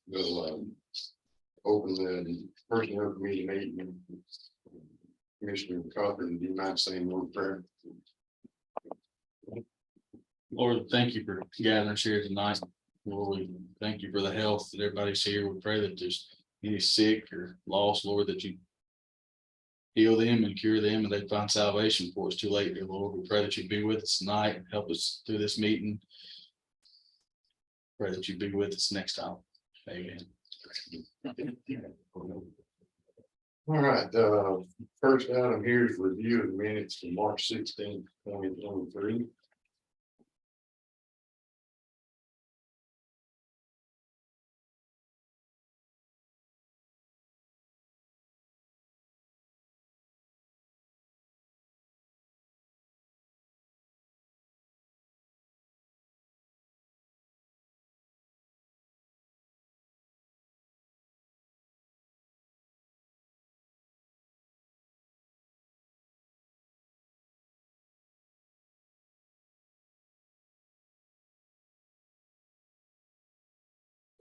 We'll open the personnel committee meeting. Commissioner Cochran, do you mind saying a word of prayer? Lord, thank you for gathering us here tonight. Lord, we thank you for the health that everybody's here. We pray that there's any sick or lost, Lord, that you heal them and cure them and they find salvation before it's too late, dear Lord. We pray that you be with us tonight and help us through this meeting. Pray that you be with us next time. Amen. All right, first item here is review of the minutes from March 16, 2023.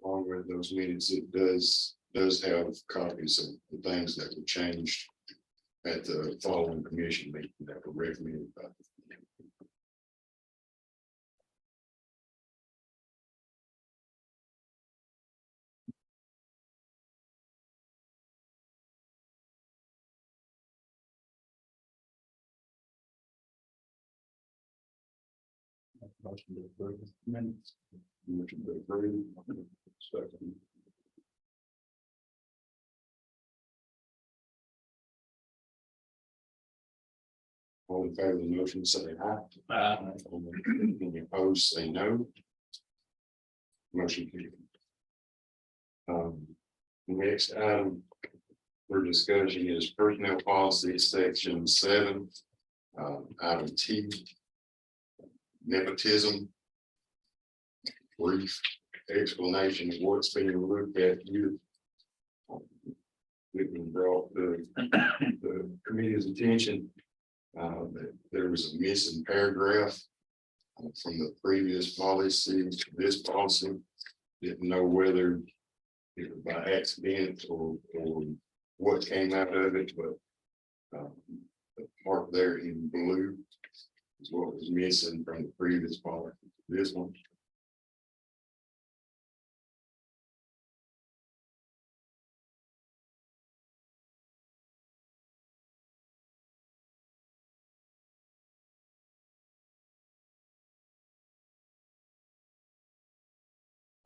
Along with those minutes, it does have copies of the things that were changed at the following commission meeting that were recommended by. Motion to approve the minutes. Motion to approve. Second. All in favor of the motion, say aye. Any opposed, say no. Motion carried. The next item for discussion is personnel policy section 7, item T. Nepotism. Brief explanation of what's being looked at here. It was brought to the committee's attention that there was a missing paragraph from the previous policy to this policy. Didn't know whether it was by accident or what came out of it, but the part there in blue is what was missing from the previous policy. This one.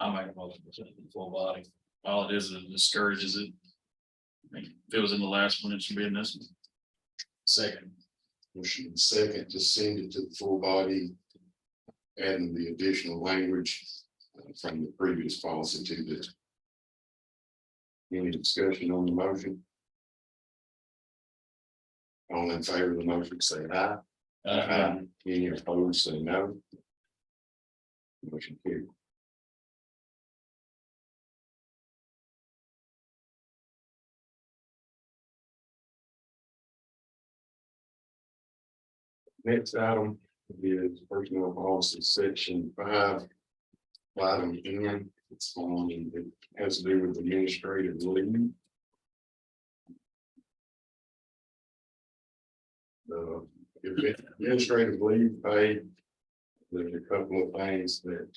I'll make a motion to send it to the full body. All it is, it discourages it. I think if it was in the last one, it should be in this one. Second. Motion second to send it to the full body, adding the additional language from the previous policy to this. Any discussion on the motion? All in favor of the motion, say aye. Any opposed, say no. Motion carried. Next item is personnel policy section 5. Item N, it's on, it has to do with administrative leave. The administrative leave pay, there's a couple of things that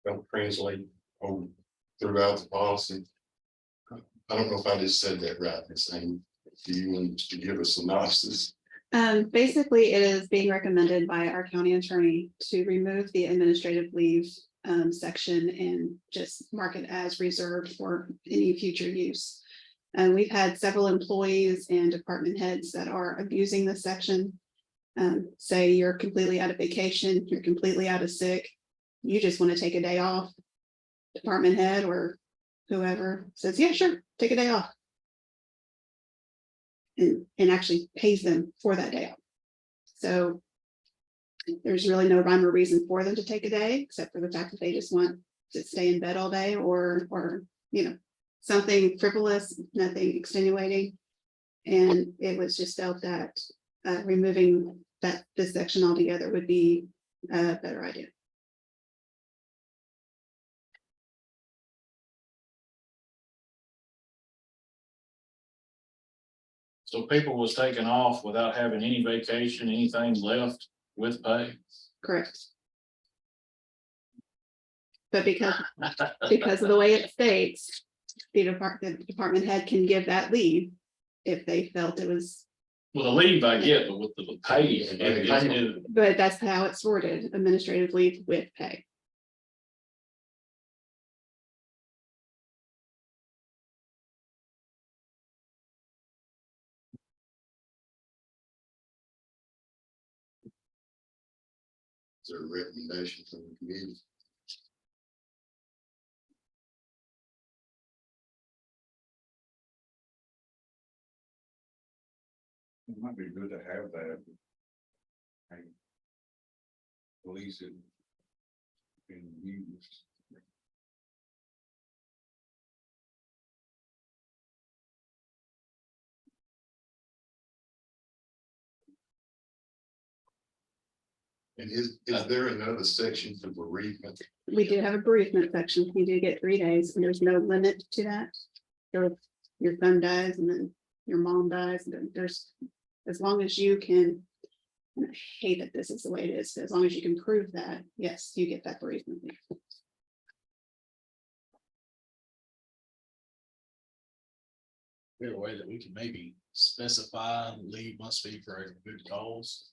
don't translate on throughout the policy. I don't know if I just said that right. It's saying, do you want to give a synopsis? Basically, it is being recommended by our county attorney to remove the administrative leave section and just mark it as reserved for any future use. And we've had several employees and department heads that are abusing this section. Say you're completely out of vacation, you're completely out of sick, you just want to take a day off. Department head or whoever says, yeah, sure, take a day off. And actually pays them for that day off. So there's really no rhyme or reason for them to take a day, except for the fact that they just want to stay in bed all day or something frivolous, nothing extenuating. And it was just felt that removing this section altogether would be a better idea. So people was taken off without having any vacation, anything left with pay. Correct. But because of the way it states, the department head can give that leave if they felt it was, Well, the leave I get, but with the pay, it- but that's how it's sorted, administrative leave with pay. Is there a recommendation from the committee? It might be good to have that. And at least it been used. And is there another section for bereavement? We do have a bereavement section. You do get 3 days and there's no limit to that. Your son dies and then your mom dies, and then there's, as long as you can. And I hate that this is the way it is, as long as you can prove that, yes, you get that bereavement leave. We have a way that we can maybe specify leave must be for a good cause.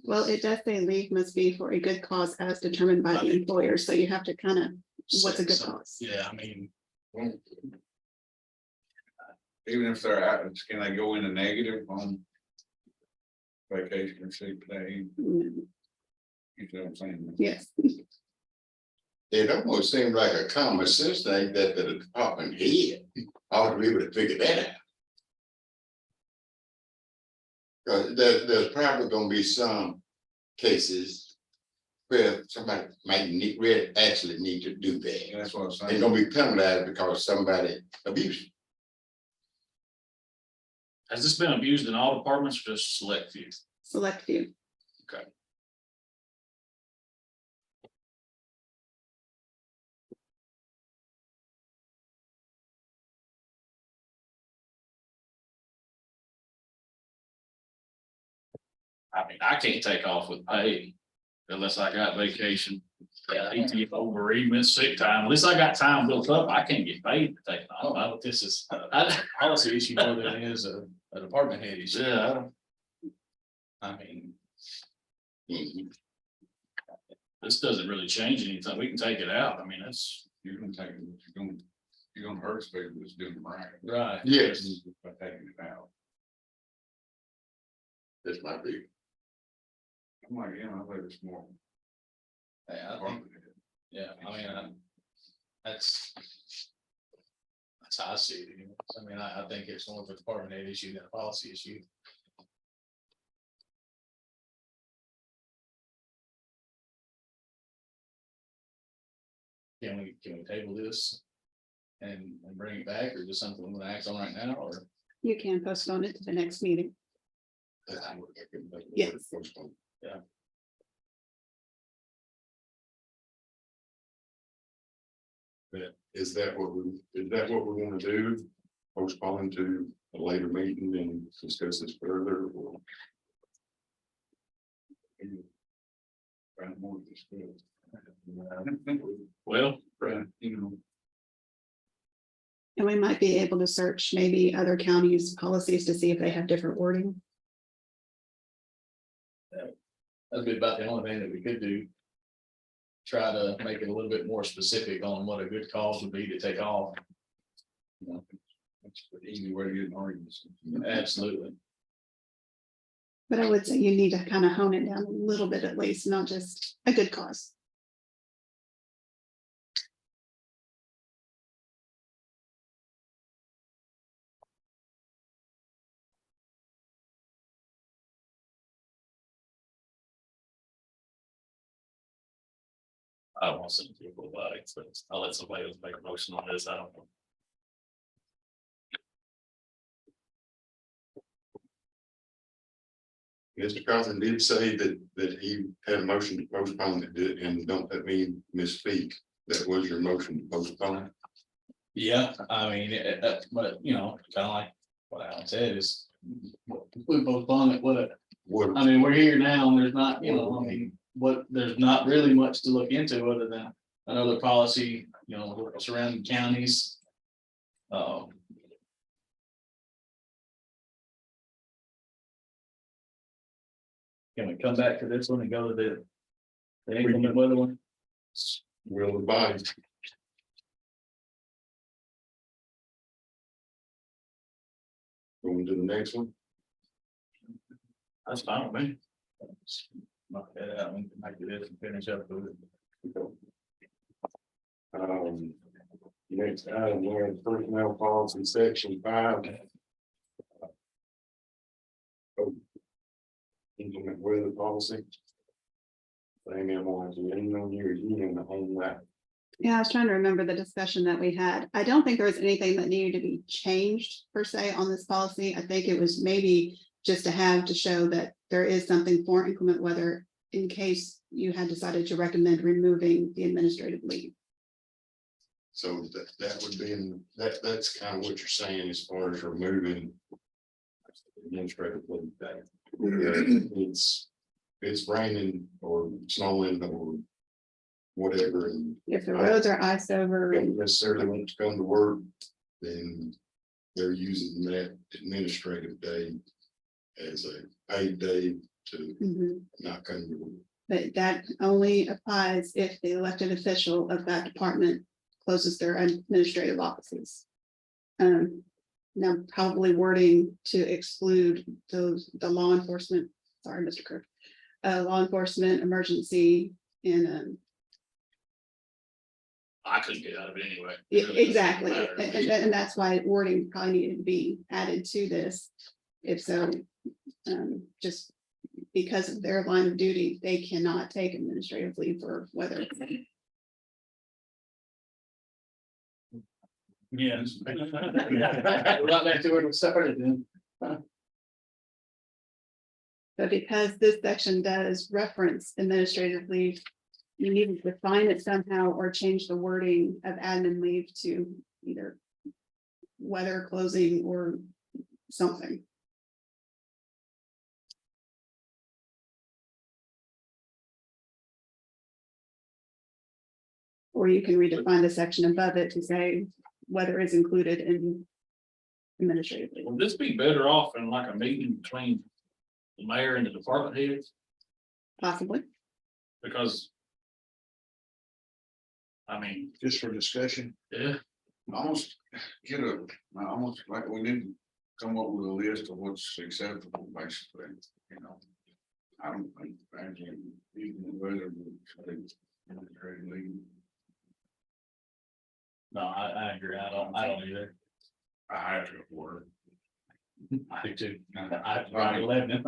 Well, it does say leave must be for a good cause as determined by the employer, so you have to kind of, what's a good So, cause? Yeah, I mean, Even if they're out, can they go in a negative on vacation or sick day? Mm, You know what I'm saying? yes, It almost seems like a common sense thing that the department head ought to be able to figure that out. Cause there's probably gonna be some cases where somebody might actually need to do that. That's what I'm They're saying. gonna be penalized because somebody abused. has this been abused in all departments or just select few? select few. I mean, I can't take off with pay unless I got vacation. PTO, bereavement, sick time, at least I got time built up, I can't get paid to take it I off. don't know if this is a policy issue more than it is a department head issue. Yeah, I mean, Mhm. this doesn't really change anything, we can take it out, I mean, that's, You're gonna take it, you're gonna hurt people that's doing it right. right. Yes, By taking it out. this might be. I'm like, I think it's more. Yeah, I think, yeah, I mean, that's how I see it. You know. I mean, I think it's more of a department head issue than a policy issue. Can we table this and bring it back, or just something we're gonna act on right now, or? You can postpone it to the next meeting. Yes. Yeah. Is that what we want to do? Postpone to a later meeting and discuss this further or? Right, more discussed. well, Right, you know. And we might be able to search maybe other counties' policies to see if they have different wording. That'd be about the only thing that we could do. Try to make it a little bit more specific on what a good cause would be to take off. You know, that's the easy way to get an argument. Absolutely. But I would say you need to kind of hone it down a little bit at least, not just a good cause. I don't want to send people about it, so I'll let somebody else make a motion on this, I don't know. Mr. Cawthon did say that he had a motion to postpone it, and don't let me misspeak. That was your motion to postpone. Yeah, I mean, but you know, kind of like what Alan said is. We postpone it, what, What, I mean, we're here now and there's not, you know, I mean, there's not really much to look into other than another policy, you know, surrounding counties. Can we come back to this one and go to the inclement weather one? will advise. Going to the next one. That's fine with me. Knock that out and make this and finish up with it. Next item, we're in personnel policy, section 5. Implement weather policy. Amy, I'm going to lean on you, on that. Yeah, I was trying to remember the discussion that we had. I don't think there was anything that needed to be changed per se on this policy. I think it was maybe just to show that there is something for inclement weather in case you had decided to recommend removing the administrative leave. So that would be in, that's kind of what you're saying as far as removing. Administrative leave day. It's raining or snowing or whatever, and If the roads are iced over, don't necessarily want to come to work, then they're using that administrative day as a paid day to Mhm. not come to work. But that only applies if the elected official of that department closes their administrative offices. Now probably wording to exclude the law enforcement, sorry, Mr. Kirk. Law enforcement, emergency, and I couldn't get out of it anyway. exactly, It doesn't matter. and that's why wording probably needed to be added to this. If so, just because of their line of duty, they cannot take administrative leave for weather. Yes. Right back to where we started then. But because this section does reference administrative leave, you need to define it somehow or change the wording of admin leave to either weather closing or something. Or you can redefine the section above it to say weather is included in administrative leave. Would this be better off in like a meeting between the mayor and the department heads? Possibly. Because. I mean, Just for discussion, yeah, almost almost like we need to come up with a list of what's acceptable, basically, you know. I don't think, actually, even whether. No, I agree. I don't either. I have to work. I do too. I tried 11.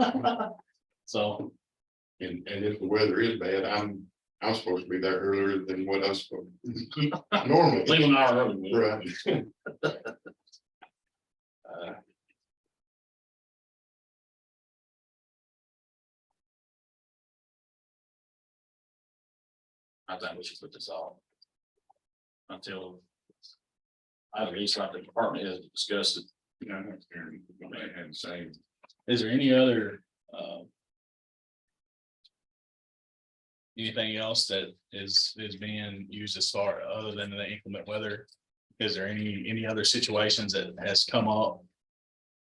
So, And if the weather is bad, I'm supposed to be there earlier than what I was supposed to. Normally. leave an hour early. Right. I think we should put this off. Until. I at least like the department has discussed it. Yeah, that's fair. They had the same. is there any other, anything else that is being used as far other than the inclement weather? Is there any other situations that has come up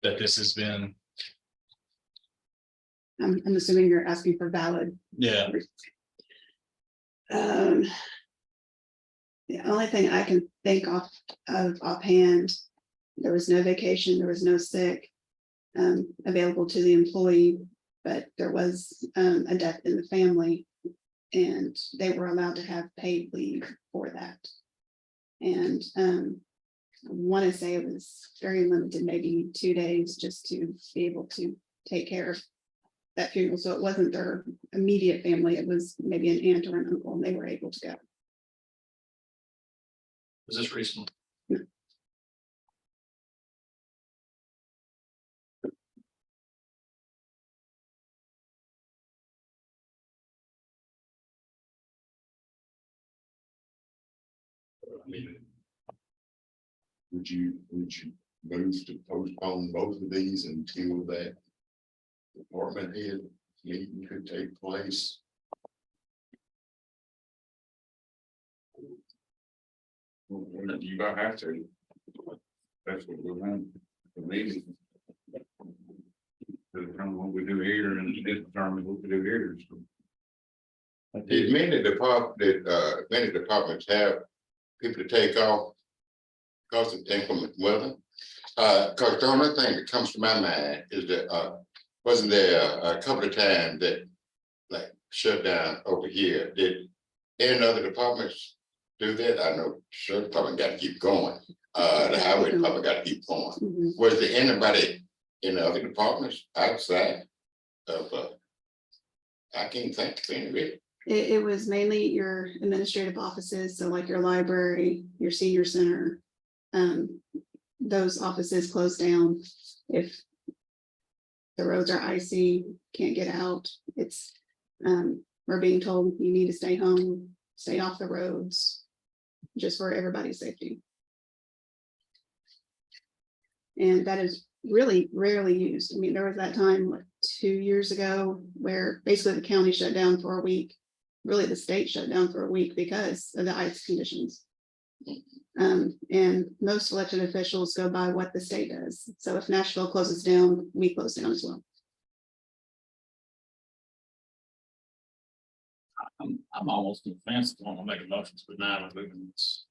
that this has been? I'm assuming you're asking for valid. Yeah, The only thing I can think of offhand, there was no vacation, there was no sick available to the employee, but there was a death in the family, and they were allowed to have paid leave for that. And I want to say it was very limited, maybe 2 days, just to be able to take care of that funeral. So it wasn't their immediate family, it was maybe an aunt or an uncle, and they were able to go. Is this recent? I mean. Would you move to postpone both of these until that department head meeting could take place? You don't have to. That's what we're on, the meeting. Determine what we do here and determine what we do here. So Many departments have people to take off because of inclement weather. Cause the only thing that comes to my mind is that, wasn't there a couple of times that like shut down over here? Did any other departments do that? I know sure department got to keep going. The highway department got to keep going. Mhm. Was there anybody in the other departments outside of, I can't think of any really. It was mainly your administrative offices, so like your library, your senior center. Those offices closed down if the roads are icy, can't get out. It's, we're being told you need to stay home, stay off the roads, just for everybody's safety. And that is really rarely used. I mean, there was that time, like 2 years ago, where basically the county shut down for a week. Really, the state shut down for a week because of the ice conditions. And most elected officials go by what the state does. So if Nashville closes down, we close down as well. I'm almost in the fence, I want to make a motion to deny moving this.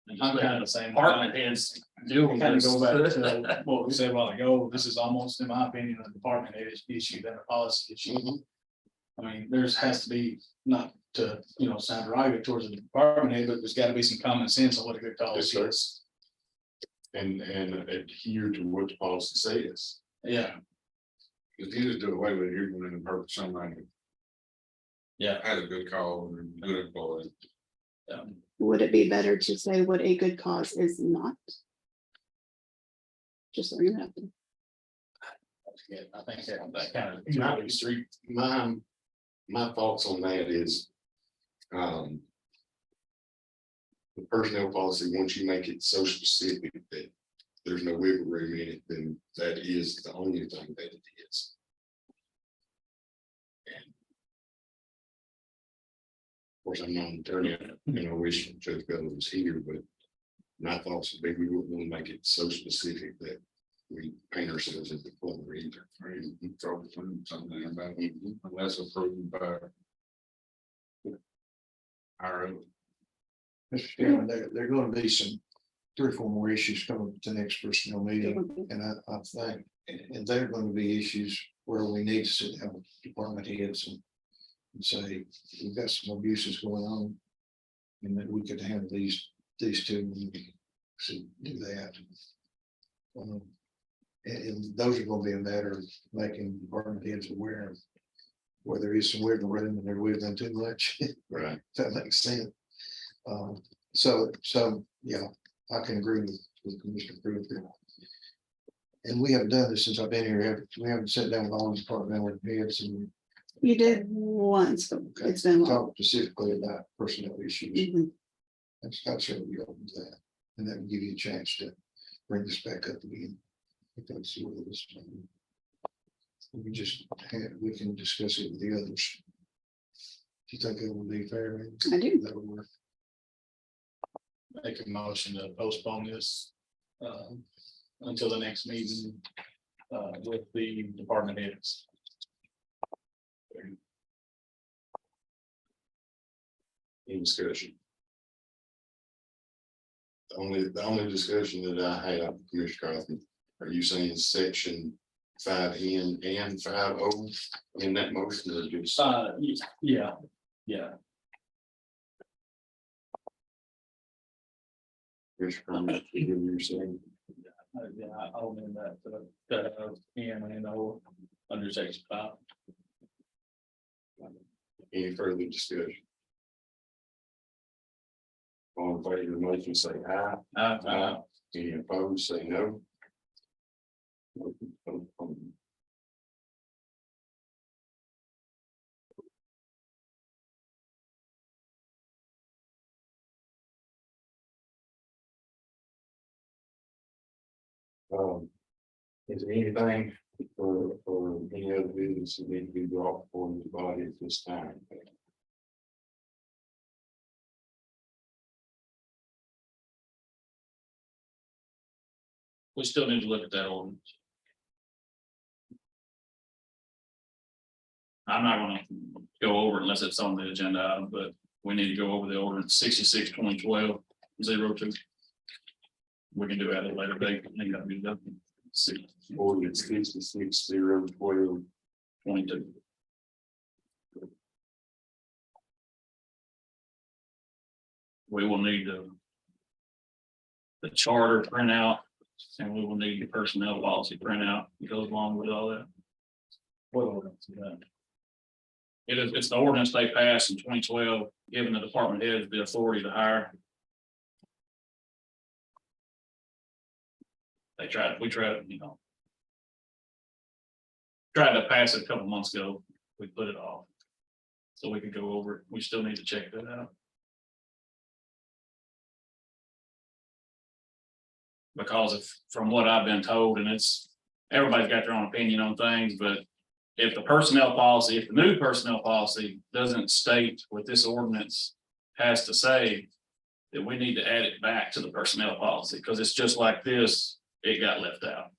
I'm kind of the same. Department heads deal with Kind of this. go back to what we said a while ago. This is almost, in my opinion, a department head issue than a policy issue. Mhm. I mean, has to be, not to, sound derogatory towards the department head, but there's got to be some common sense on what a good Yes, policy sir. is. And adhere to what the policy says. Yeah, if you just do away with it, you're going to hurt somebody. Yeah. Has a good call and good employee. Would it be better to say what a good cause is not? Just so you know. yeah, I think that kind of, street. My thoughts on that is. The personnel policy, once you make it so specific that there's no wiggle room in it, then that is the only thing that it is. And of course, I'm not an attorney, I wish Judge Bell was here, but my thoughts would be, we wouldn't want to make it so specific that we paint ourselves in the corner either. Right, trouble something about it, unless approved by. Our. Mr. Chairman, there are going to be some 3 or 4 more issues coming to the next personnel meeting, and I think, and they're going to be issues where we need to sit down with department heads and say, we've got some abuses going on, and that we could handle these 2, and we could do that. And those are going to be a matter of making department heads aware of where there is some wiggle room and they're wiggling too much. Right. If that makes sense. So, yeah, I can agree with Commissioner Pruitt. And we haven't done this since I've been here. We haven't sat down with all the departmental heads and You did once, but it's been long. talked specifically about personnel issues. Mhm. I'd certainly be open to that. And that would give you a chance to bring this back up again. If that's what it is. We can discuss it with the others. Do you think it would be fair? I do. That would work. Make a motion to postpone this until the next meeting with the department heads. Any discussion? The only discussion that I have, Commissioner Crosby, are you saying section 5N and 5O in that motion or just? Yeah. Commissioner Crosby, you're saying? Yeah, I'll amend that and O under section 5. Any further discussion? All in favor of the motion, say aye. Any opposed, say no. Is there anything for any other business that need to be brought before the body at this time? We still need to look at that ordinance. I'm not gonna go over it unless it's on the agenda item, but we need to go over the ordinance 66/2012 02. We can do that at a later date. I think that'd be done. Ordinance 66/012. 22. We will need the charter printout, and we will need the personnel policy printout that goes along with all that. What ordinance is that? It's the ordinance they passed in 2012, giving the department heads the authority to hire. We tried, tried to pass it a couple months ago. We put it off. So we could go over it. We still need to check that out. Because from what I've been told, and everybody's got their own opinion on things, but if the new personnel policy doesn't state what this ordinance has to say, then we need to add it back to the personnel policy, because it's just like this, it got left out.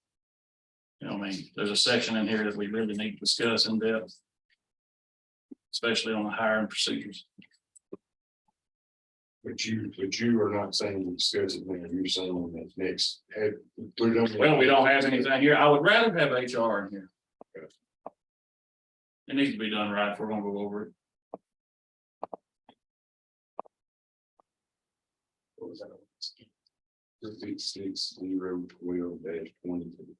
You know what I mean? There's a section in here that we really need to discuss in depth, especially on the hiring procedures. But you are not saying to discuss it, man, you're saying that next. Put it on. Well, we don't have anything here. I would rather have HR in here. It needs to be done right if we're gonna go over it. 66/012-22.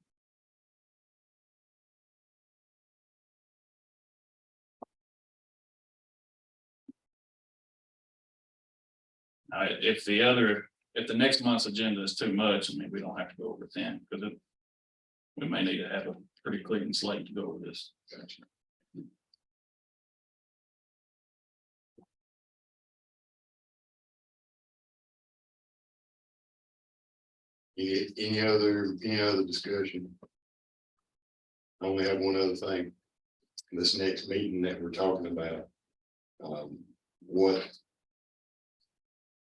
If the next month's agenda is too much, I mean, we don't have to go over it then, because we may need to have a pretty clean slate to go over this. Gotcha. Any other discussion? I only have one other thing. This next meeting that we're talking about.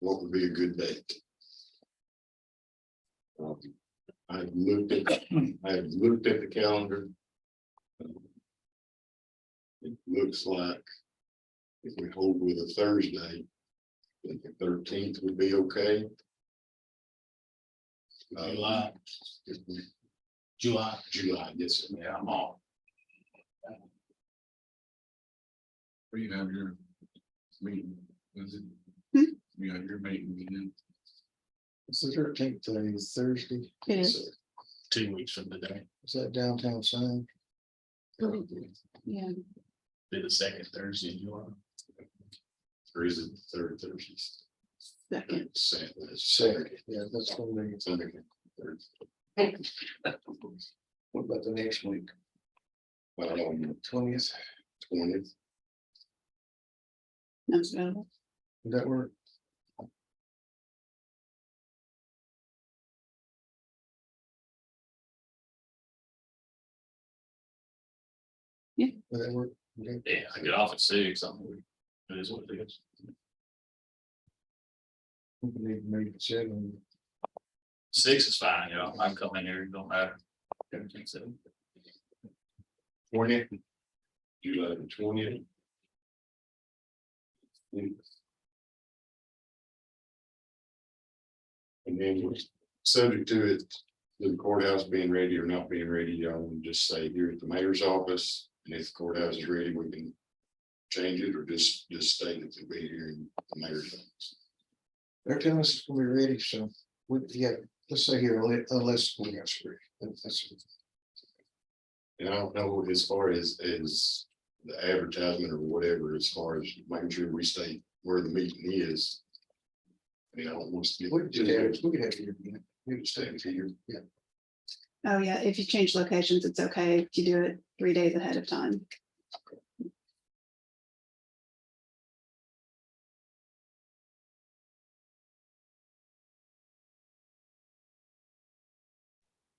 What would be a good date? I've looked at the calendar. It looks like if we hold with a Thursday, then the 13th would be okay. July. July, yes, sir. Yeah, I'm off. Where you have your meeting, is it? You have your meeting. It's the 13th, Thursday. It Yes, is. sir. 2 weeks from today, Is that downtown sign? Yeah, be the second Thursday in July. Or is it the third Thursday? second. Second. Yeah, that's gonna be. Sunday. Third. What about the next week? 20th. 20th? That's available. Would that work? Would that work? Okay. Yeah, I get off at 6. It is what it is. We can leave the meeting at 7. 6 is fine, you know, I can come in here, it don't matter. 20th. July the 20th. And then we're subject to it, the courthouse being ready or not being ready, y'all can just say here at the mayor's office, and if the courthouse is ready, we can change it or just state it to be here in the mayor's office. They're telling us it's gonna be ready, so let's say here, unless we got ready. That's. And I don't know as far as the advertisement or whatever, as far as making sure we stay where the meeting is. I mean, I don't want us to get. We could have here, we could stay here, yeah. Oh, yeah, if you change locations, it's okay if you do it 3 days ahead of time.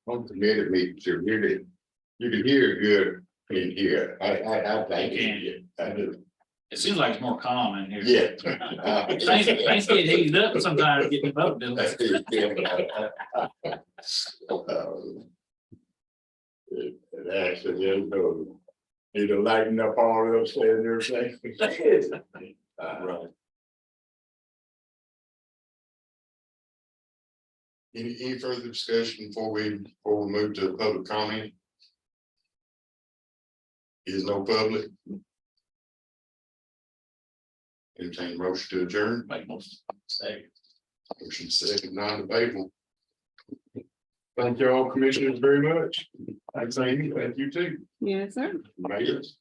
On committee meetings, you can hear good in here. I think I do. It seems like it's more common here. Yeah. Things get heated up sometimes getting voted. don't That's they? it actually is, though. Need to lighten up all those things they're saying. Right. Any further discussion before we move to public comment? Is no public? Entertain motion to adjourn, Make most mistake. motion second, non-debatable. Thank you all commissioners very much. Thanks, Amy, thank you too. Yes, sir. Mayors.